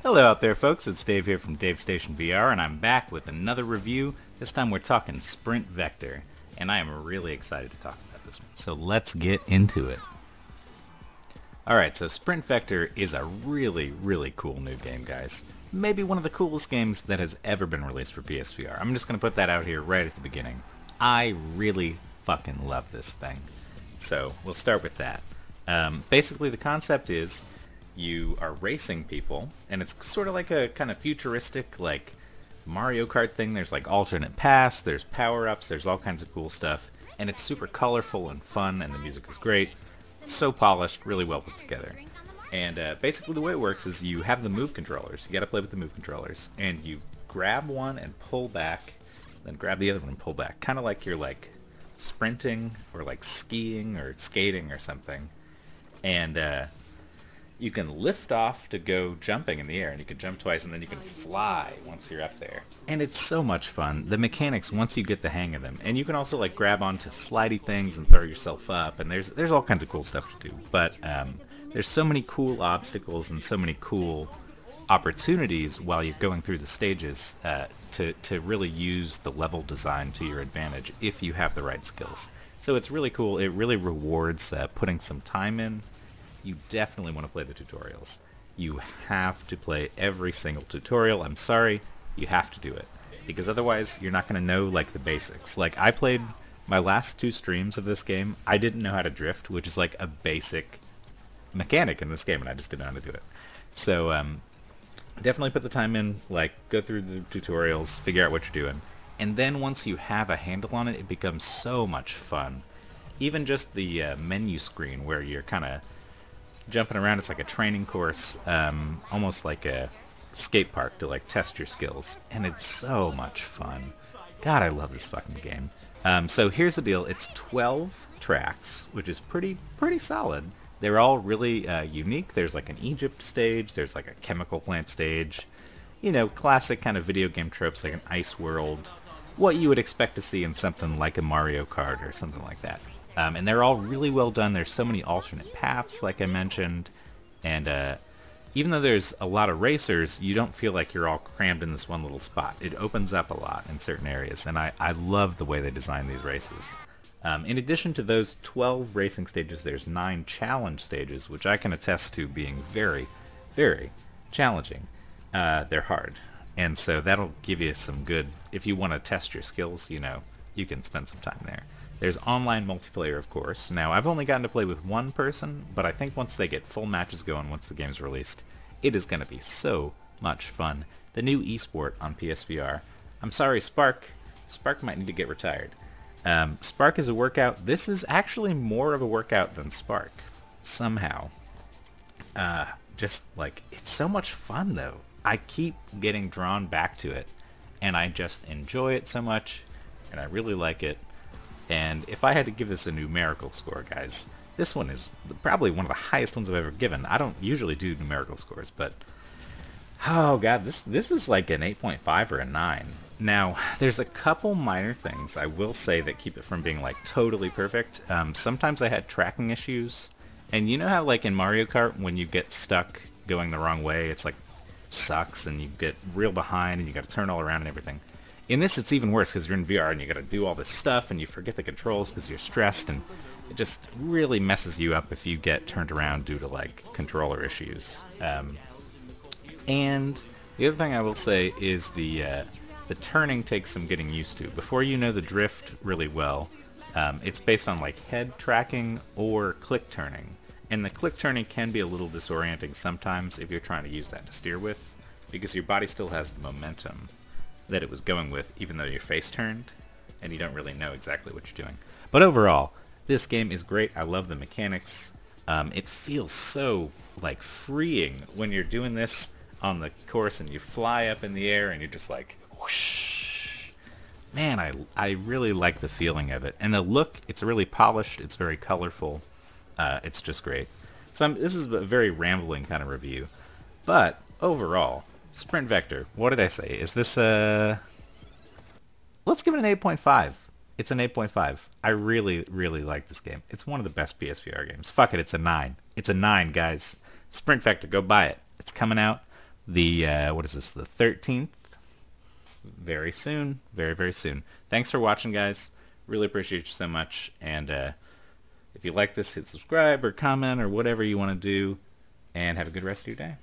Hello out there folks, it's Dave here from Davestation VR, and I'm back with another review. This time we're talking Sprint Vector, and I am really excited to talk about this one. So let's get into it. Alright, so Sprint Vector is a really, really cool new game, guys. Maybe one of the coolest games that has ever been released for PSVR. I'm just going to put that out here right at the beginning. I really fucking love this thing. So we'll start with that. Basically the concept is you are racing people, and it's sort of like a kind of futuristic, like, Mario Kart thing. There's like alternate paths, there's power-ups, there's all kinds of cool stuff, and it's super colorful and fun, and the music is great. So polished, really well put together. And basically the way it works is you have the move controllers. You gotta play with the move controllers, and you grab one and pull back, then grab the other one and pull back. Kind of like you're like sprinting or like skiing or skating or something. And you can lift off to go jumping in the air, and you can jump twice, and then you can fly once you're up there. And it's so much fun. The mechanics, once you get the hang of them, and you can also like grab onto slidey things and throw yourself up, and there's all kinds of cool stuff to do. But there's so many cool obstacles and so many cool opportunities while you're going through the stages to really use the level design to your advantage if you have the right skills. So it's really cool. It really rewards putting some time in. You definitely want to play the tutorials. You have to play every single tutorial. I'm sorry, you have to do it. Because otherwise, you're not going to know, like, the basics. Like, I played my last 2 streams of this game. I didn't know how to drift, which is, like, a basic mechanic in this game, and I just didn't know how to do it. So, definitely put the time in, like, go through the tutorials, figure out what you're doing. And then once you have a handle on it, it becomes so much fun. Even just the menu screen where you're kind of jumping around, it's like a training course, almost like a skate park to like test your skills, and it's so much fun. God, I love this fucking game. So here's the deal: it's 12 tracks, which is pretty solid. They're all really unique. There's like an Egypt stage, there's like a chemical plant stage, you know, classic kind of video game tropes like an ice world, what you would expect to see in something like a Mario Kart or something like that. And they're all really well done. There's so many alternate paths, like I mentioned, and even though there's a lot of racers, you don't feel like you're all crammed in this one little spot. It opens up a lot in certain areas, and I love the way they design these races. In addition to those 12 racing stages, there's 9 challenge stages, which I can attest to being very, very challenging. They're hard, and so that'll give you some good, if you want to test your skills, you know, you can spend some time there. There's online multiplayer, of course. Now, I've only gotten to play with one person, but I think once they get full matches going, once the game's released, it is going to be so much fun. The new esport on PSVR. I'm sorry, Spark. Spark might need to get retired. Spark is a workout. This is actually more of a workout than Spark, somehow. Just, like, it's so much fun, though. I keep getting drawn back to it, and I just enjoy it so much, and I really like it. And if I had to give this a numerical score, guys, this one is probably one of the highest ones I've ever given. I don't usually do numerical scores, but oh god, this is like an 8.5 or a 9. Now, there's a couple minor things I will say that keep it from being like totally perfect. Sometimes I had tracking issues, and you know how like in Mario Kart when you get stuck going the wrong way, it's like sucks and you get real behind and you got to turn all around and everything. In this, it's even worse because you're in VR and you got to do all this stuff and you forget the controls because you're stressed, and it just really messes you up if you get turned around due to like controller issues. And the other thing I will say is the turning takes some getting used to. Before you know the drift really well, it's based on like head tracking or click turning, and the click turning can be a little disorienting sometimes if you're trying to use that to steer with, because your body still has the momentum that it was going with, even though your face turned, and you don't really know exactly what you're doing. But overall, this game is great. I love the mechanics. It feels so like freeing when you're doing this on the course and you fly up in the air and you're just like whoosh. Man, I really like the feeling of it, and the look. It's really polished. It's very colorful. It's just great. So this is a very rambling kind of review, but overall, Sprint Vector, what did I say? Is this let's give it an 8.5. It's an 8.5. I really, really like this game. It's one of the best PSVR games. Fuck it, it's a 9. It's a 9, guys. Sprint Vector, go buy it. It's coming out the, what is this, the 13th? Very soon. Very, very soon. Thanks for watching, guys. Really appreciate you so much. And if you like this, hit subscribe or comment or whatever you want to do. And have a good rest of your day.